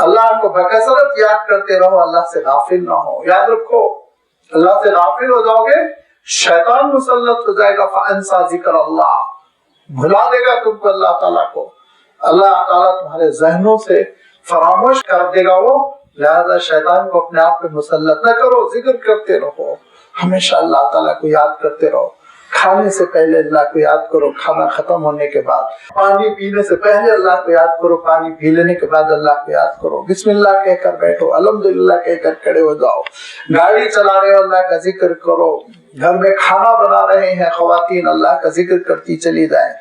اللہ کو بکثرت یاد کرتے رہو، اللہ سے غافل نہ ہو. یاد رکھو اللہ سے غافل ہو جاؤ گے شیطان مسلط ہو جائے گا. فانسا ذکر اللہ، بھلا دے گا تم کو اللہ تعالیٰ کو، اللہ تعالیٰ تمہارے ذہنوں سے فراموش کر دے گا وہ. لہذا شیطان کو اپنے آپ پہ مسلط نہ کرو، ذکر کرتے رہو، ہمیشہ اللہ تعالیٰ کو یاد کرتے رہو. کھانے سے پہلے اللہ کو یاد کرو، کھانا ختم ہونے کے بعد. پانی پینے سے پہلے اللہ کو یاد کرو، پانی پی لینے کے بعد اللہ کو یاد کرو. بسم اللہ کہہ کر بیٹھو، الحمدللہ کہہ کر کھڑے ہو جاؤ. گاڑی چلا رہے ہو اللہ کا ذکر کرو، گھر میں کھانا بنا رہے ہیں خواتین اللہ کا ذکر کرتی چلی جائیں.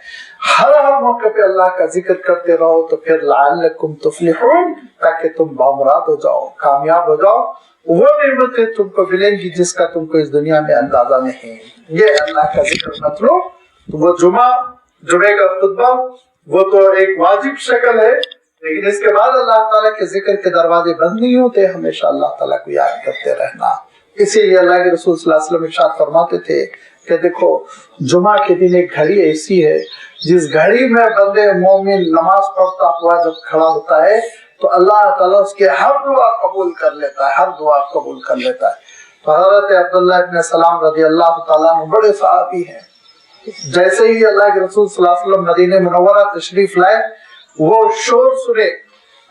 ہر موقع پہ اللہ کا ذکر کرتے رہو تو پھر لعلکم تفلحون، تاکہ تم بامراد ہو جاؤ، کامیاب ہو جاؤ. وہ نعمتیں تم کو ملیں گی جس کا تم کو اس دنیا میں اندازہ نہیں. یہ اللہ کا ذکر مطلب. وہ جمعے کا خطبہ وہ تو ایک واجب شکل ہے، لیکن اس کے بعد اللہ تعالیٰ کے ذکر کے دروازے بند نہیں ہوتے. ہمیشہ اللہ تعالیٰ کو یاد کرتے رہنا. اسی لیے اللہ کے رسول صلی اللہ علیہ وسلم ارشاد فرماتے تھے کہ دیکھو جمعہ کے دن ایک گھڑی ایسی ہے جس گھڑی میں بندے مومن نماز پڑھتا ہوا جب کھڑا ہوتا ہے تو اللہ تعالیٰ اس کے ہر دعا قبول کر لیتا ہے، ہر دعا قبول کر لیتا ہے. تو حضرت عبداللہ ابن سلام رضی اللہ تعالیٰ عنہ بڑے صحابی ہیں. جیسے ہی اللہ کے رسول صلی اللہ علیہ وسلم مدینہ منورہ تشریف لائے وہ شور سنے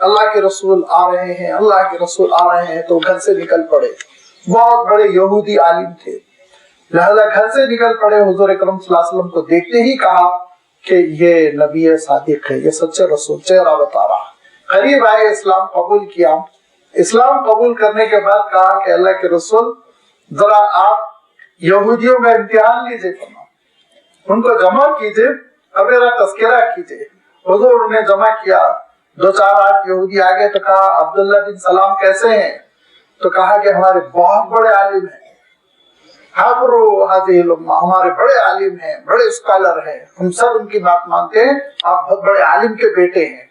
اللہ کے رسول آ رہے ہیں، اللہ کے رسول آ رہے ہیں، تو گھر سے نکل پڑے. بہت بڑے یہودی عالم تھے، لہذا گھر سے نکل پڑے, حضور اکرم صلی اللہ علیہ وسلم کو دیکھتے ہی کہا کہ یہ نبی صادق ہے, یہ سچے رسول, چہرہ بتا رہا. قریب آئے, اسلام قبول کیا. اسلام قبول کرنے کے بعد کہا کہ اللہ کے رسول ذرا آپ یہودیوں میں امتحان لیجیے, ان کو جمع کیجیے اور میرا تذکرہ کیجیے. حضور نے جمع کیا, 2-4-8 یہودی آگے تو کہا عبداللہ بن سلام کیسے ہیں؟ تو کہا کہ ہمارے بہت بڑے عالم ہیں, ہمارے بڑے عالم ہیں, بڑے اسکالر ہیں, ہم سب ان کی بات مانتے ہیں, آپ بہت بڑے عالم کے بیٹے ہیں.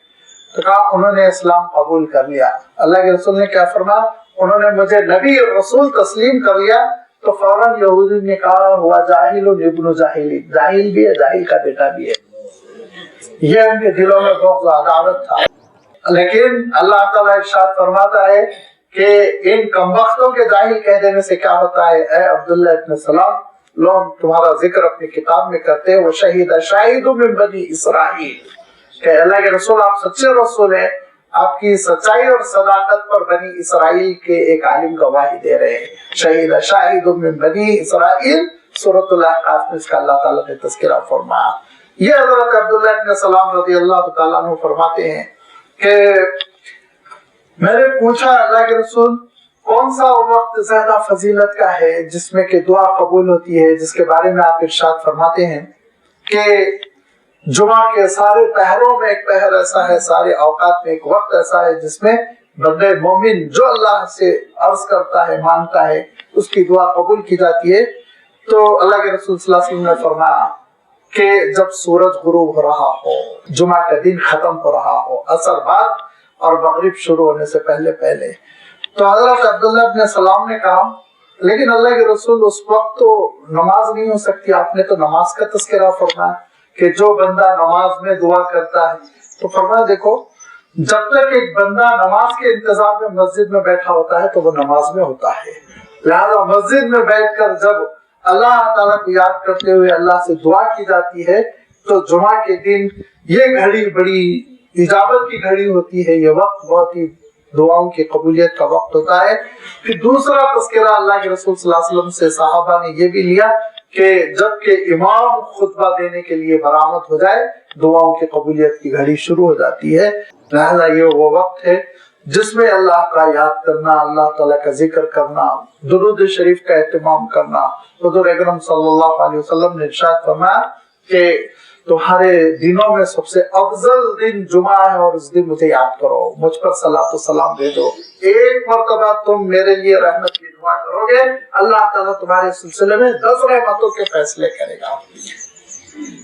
تو کہا انہوں نے اسلام قبول کر لیا. اللہ کے رسول نے کیا فرمایا؟ انہوں نے مجھے نبی اور رسول تسلیم کر لیا. تو فوراً یہودی نے کہا ہوا جاہل ابن جاہل, جاہل بھی ہے, جاہل کا بیٹا بھی ہے. یہ ان کے دلوں میں بہت عداوت تھا. لیکن اللہ تعالیٰ ارشاد فرماتا ہے کہ ان کمبختوں کے جاہل کہہ دینے سے کیا ہوتا ہے. اے عبداللہ ابن سلام, لوگ تمہارا ذکر اپنی کتاب میں کرتے ہیں, وہ شاہد من بنی اسرائیل, کہ اللہ کے رسول آپ سچے رسول ہیں, آپ کی سچائی اور صداقت پر بنی اسرائیل کے ایک عالم گواہی دے رہے ہیں. شاہد من بنی اسرائیل, سورۃ الاحقاف میں اس کا اللہ تعالیٰ نے تذکرہ فرمایا. یہ حضرت عبداللہ ابن سلام رضی اللہ تعالیٰ عنہ فرماتے ہیں کہ میں نے پوچھا اللہ کے رسول کون سا وقت زیادہ فضیلت کا ہے جس میں کہ دعا قبول ہوتی ہے, جس کے بارے میں آپ ارشاد فرماتے ہیں کہ جمعہ کے سارے پہروں میں ایک پہر ایسا ہے, سارے اوقات میں ایک وقت ایسا ہے جس میں بندے مومن جو اللہ سے عرض کرتا ہے, مانتا ہے, اس کی دعا قبول کی جاتی ہے. تو اللہ کے رسول صلی اللہ علیہ وسلم نے فرمایا کہ جب سورج غروب ہو رہا ہو, جمعہ کا دن ختم ہو رہا ہو, عصر بعد اور مغرب شروع ہونے سے پہلے پہلے. تو حضرت عبداللہ ابن سلام نے کہا لیکن اللہ کے رسول اس وقت تو نماز نہیں ہو سکتی, آپ نے تو نماز کا تذکرہ فرمایا کہ جو بندہ نماز میں دعا کرتا ہے. تو فرمایا دیکھو جب تک ایک بندہ نماز کے انتظار میں مسجد میں بیٹھا ہوتا ہے تو وہ نماز میں ہوتا ہے. لہذا مسجد میں بیٹھ کر جب اللہ تعالیٰ کو یاد کرتے ہوئے اللہ سے دعا کی جاتی ہے تو جمعہ کے دن یہ گھڑی بڑی اجابت کی گھڑی ہوتی ہے, یہ وقت بہت ہی دعاؤں کی قبولیت کا وقت ہوتا ہے. پھر دوسرا تذکرہ اللہ کے رسول صلی اللہ علیہ وسلم سے صحابہ نے یہ بھی لیا کہ جب کہ امام خطبہ دینے کے لیے برآمد ہو جائے دعاؤں کی قبولیت کی گھڑی شروع ہو جاتی ہے. لہذا یہ وہ وقت ہے جس میں اللہ کا یاد کرنا, اللہ تعالیٰ کا ذکر کرنا, درود شریف کا اہتمام کرنا. حضور اکرم صلی اللہ علیہ وسلم نے ارشاد فرمایا کہ تمہارے دنوں میں سب سے افضل دن جمعہ ہے اور اس دن مجھے یاد کرو, مجھ پر صلاۃ و سلام بھیجو. ایک مرتبہ تم میرے لیے رحمت کی دعا کرو گے, اللہ تعالیٰ تمہارے سلسلے میں 10 رحمتوں کے فیصلے کرے گا.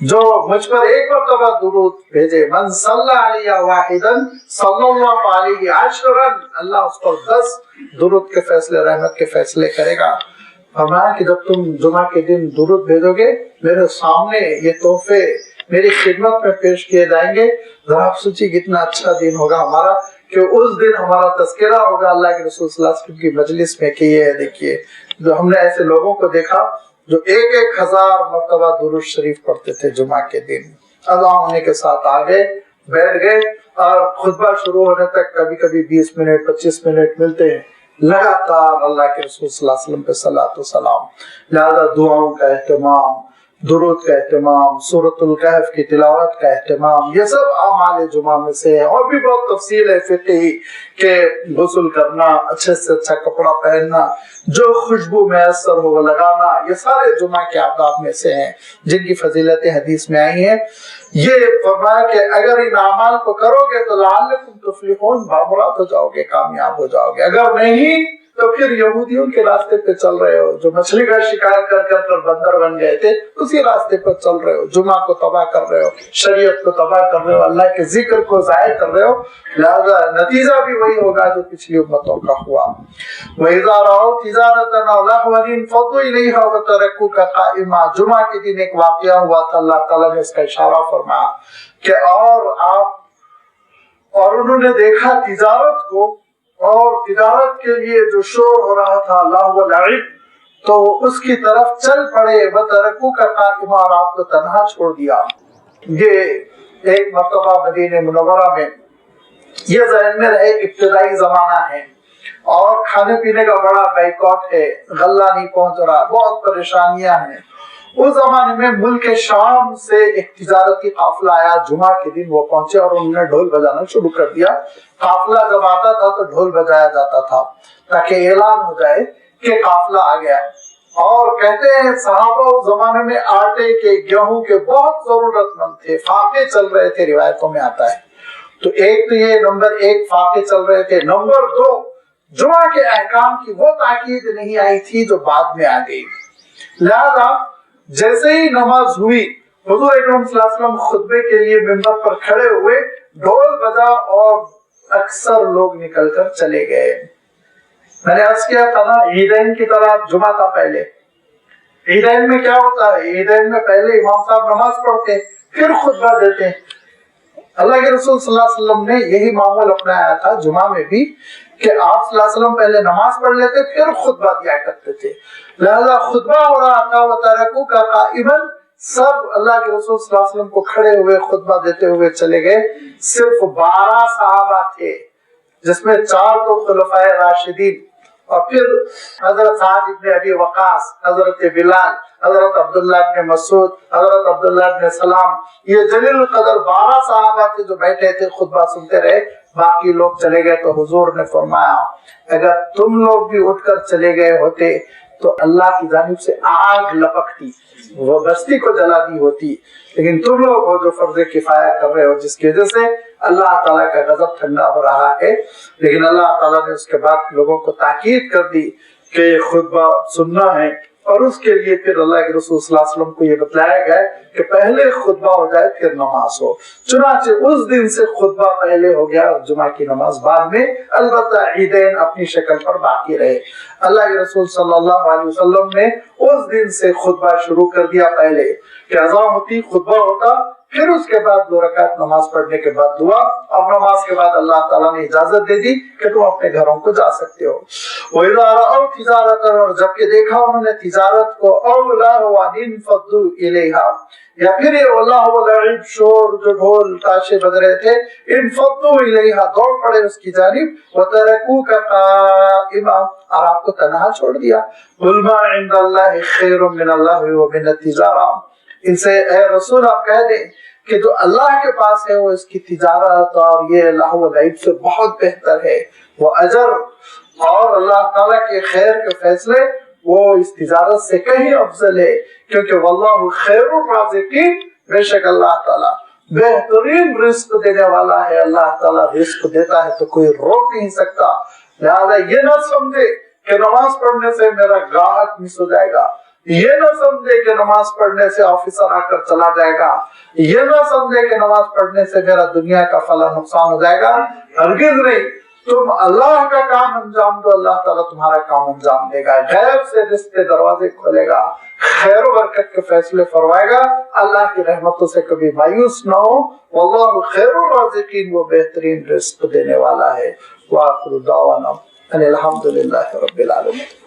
جو مجھ پر ایک مرتبہ درود بھیجے, من صلی علیہ واحدا صلی اللہ علیہ عشرا, اللہ اس پر 10 درود کے فیصلے, رحمت کے فیصلے کرے گا. فرمایا کہ جب تم جمعہ کے دن درود بھیجو گے میرے سامنے یہ تحفے میری خدمت میں پیش کیے جائیں گے. ذرا آپ سوچیے کتنا اچھا دن ہوگا ہمارا کہ اس دن ہمارا تذکرہ ہوگا اللہ کے رسول صلی اللہ علیہ وسلم کی مجلس میں کہ یہ دیکھیے جو ہم نے ایسے لوگوں کو دیکھا جو 1,000 مرتبہ درود شریف پڑھتے تھے جمعہ کے دن. اذان ہونے کے ساتھ آگے بیٹھ گئے اور خطبہ شروع ہونے تک کبھی کبھی 20 منٹ 25 منٹ ملتے ہیں, لگاتار اللہ کے رسول صلی اللہ علیہ وسلم پہ صلاۃ و سلام. لہذا دعاؤں کا اہتمام, درود کا اہتمام, سورۃ الکہف کی تلاوت کا اہتمام, یہ سب اعمال جمعہ میں سے ہے. اور بھی بہت تفصیل ہے فقہی کہ غسل کرنا, اچھے سے اچھا کپڑا پہننا, جو خوشبو میسر ہو وہ لگانا, یہ سارے جمعہ کے آداب میں سے ہیں جن کی فضیلتیں حدیث میں آئی ہیں. یہ فرمایا کہ اگر ان اعمال کو کرو گے تو لعلکم تفلحون, بامراد ہو جاؤ گے, کامیاب ہو جاؤ گے. اگر نہیں تو پھر یہودیوں کے راستے پہ چل رہے ہو, جو مچھلی کا شکار کر کر بندر بن گئے تھے اسی راستے پر چل رہے ہو. جمعہ کو تباہ کر رہے ہو, شریعت کو تباہ کر رہے ہو, اللہ کے ذکر کو ضائع کر رہے ہو. لہذا نتیجہ بھی وہی ہوگا جو پچھلی امتوں کا ہوا. وَإِذَا رَأَوْا تِجَارَةً أَوْ لَهْوًا انفَضُّوا إِلَيْهَا وَتَرَكُوكَ قَائِمًا. جمعہ کے دن ایک واقعہ ہوا تھا, اللہ تعالیٰ نے اس کا اشارہ فرمایا کہ اور انہوں نے دیکھا تجارت کو, اور تجارت کے لیے جو شور ہو رہا تھا لہو و لعب, تو اس کی طرف چل پڑے. وَتَرَكُوكَ قَائِمًا, اور آپ کو تنہا چھوڑ دیا. یہ ایک مرتبہ مدینہ منورہ میں یہ ذہن میں رہے ابتدائی زمانہ ہے اور کھانے پینے کا بڑا بیکاٹ ہے، غلہ نہیں پہنچ رہا، بہت پریشانیاں ہیں۔ اس زمانے میں ملک شام سے ایک تجارتی قافلہ آیا، جمعہ کے دن وہ پہنچے اور انہوں نے ڈھول بجانا شروع کر دیا۔ قافلہ جب آتا تھا تو ڈھول بجایا جاتا تھا تاکہ اعلان ہو جائے کہ قافلہ آ گیا۔ اور کہتے ہیں صحابہ اس زمانے میں آٹے کے، گیہوں کے بہت ضرورت مند تھے، فاقے چل رہے تھے، روایتوں میں آتا ہے۔ تو ایک تو یہ نمبر ایک فاقے چل رہے تھے، نمبر دو جمعہ کے احکام کی وہ تاکید نہیں آئی تھی جو بعد میں آ گئی۔ لہذا جیسے ہی نماز ہوئی، حضور اکرم صلی اللہ علیہ وسلم خطبے کے لیے ممبر پر کھڑے ہوئے، ڈھول بجا اور اکثر لوگ نکل کر چلے گئے۔ میں نے عرض کیا تھا نا، عیدین کی طرح جمعہ تھا پہلے۔ عیدین میں کیا ہوتا ہے؟ عیدین میں پہلے امام صاحب نماز پڑھتے پھر خطبہ دیتے۔ اللہ کے رسول صلی اللہ علیہ وسلم نے یہی معمول اپنایا تھا جمعہ میں بھی، کہ آپ صلی اللہ علیہ وسلم پہلے نماز پڑھ لیتے پھر خطبہ دیا کرتے تھے۔ لہذا خطبہ ہو رہا تھا وَتَرَكُوكَ قَائِمًا، سب اللہ کے رسول صلی اللہ علیہ وسلم کو کھڑے ہوئے خطبہ دیتے ہوئے چلے گئے۔ صرف 12 صحابہ تھے، جس میں 4 تو خلفائے راشدین اور پھر حضرت سعد ابن ابی وقاص، حضرت بلال، حضرت عبداللہ ابن مسعود، حضرت عبداللہ ابن سلام، یہ جلیل القدر 12 صحابہ تھے جو بیٹھے تھے، خطبہ سنتے رہے، باقی لوگ چلے گئے۔ تو حضور نے فرمایا اگر تم لوگ بھی اٹھ کر چلے گئے ہوتے تو اللہ کی جانب سے آگ لپکتی، وہ بستی کو جلا دی ہوتی، لیکن تم لوگ ہو جو فرض کفایہ کر رہے ہو، جس کی وجہ سے اللہ تعالیٰ کا غضب ٹھنڈا ہو رہا ہے۔ لیکن اللہ تعالیٰ نے اس کے بعد لوگوں کو تاکید کر دی کہ یہ خطبہ سننا ہے، اور اس کے لیے پھر اللہ کے رسول صلی اللہ علیہ وسلم کو یہ بتلایا گیا کہ پہلے خطبہ ہو جائے پھر نماز ہو۔ چنانچہ اس دن سے خطبہ پہلے ہو گیا اور جمعہ کی نماز بعد میں، البتہ عیدین اپنی شکل پر باقی رہے۔ اللہ کے رسول صلی اللہ علیہ وسلم نے اس دن سے خطبہ شروع کر دیا، پہلے کہ اذان ہوتی، خطبہ ہوتا، پھر اس کے بعد 2 رکعت نماز پڑھنے کے بعد دعا، اور نماز کے بعد اللہ تعالیٰ نے اجازت دے دی کہ تم اپنے گھروں کو جا سکتے ہو۔ وَإِذَا رَأَوْا تِجَارَةً، اور جب کہ دیکھا انہوں نے تجارت کو، أَوْ لَهْوًا انفضوا إِلَيْهَا، یا پھر یہ اللہ ولعب، شور جو ڈھول تاشے بج رہے تھے، انفضوا إِلَيْهَا، دوڑ پڑے اس کی جانب، وَتَرَكُوكَ قَائِمًا، اور آپ کو تنہا چھوڑ دیا۔ قُلْ مَا عِندَ اللَّهِ خَيْرٌ مِّنَ اللَّهِ وَمِنَ التِّجَارَةِ، ان سے اے رسول آپ کہہ دیں کہ جو اللہ کے پاس ہے وہ اس کی تجارت اور یہ لہو و لعب سے بہت بہتر ہے، وہ اجر اور اللہ تعالیٰ کے خیر کے فیصلے وہ اس تجارت سے کہیں افضل ہے، کیونکہ واللہ خیر الرازقین، بے شک اللہ تعالیٰ بہترین رزق دینے والا ہے۔ اللہ تعالیٰ رزق دیتا ہے تو کوئی روک نہیں سکتا۔ لہذا یہ نہ سمجھے کہ نماز پڑھنے سے میرا گاہک مس ہو جائے گا، یہ نہ سمجھے کہ نماز پڑھنے سے آفیسر آ کر چلا جائے گا، یہ نہ سمجھے کہ نماز پڑھنے سے میرا دنیا کا فلاں نقصان ہو جائے گا، ہرگز نہیں۔ تم اللہ کا کام انجام دو، اللہ تعالیٰ تمہارا کام انجام دے گا، غیب سے رزق کے دروازے کھولے گا، خیر و برکت کے فیصلے فرمائے گا، اللہ کی رحمتوں سے کبھی مایوس نہ ہو۔ واللہ خیر الرازقین، وہ بہترین رزق دینے والا ہے۔ وآخر دعوانا ان الحمد للہ رب العالمین۔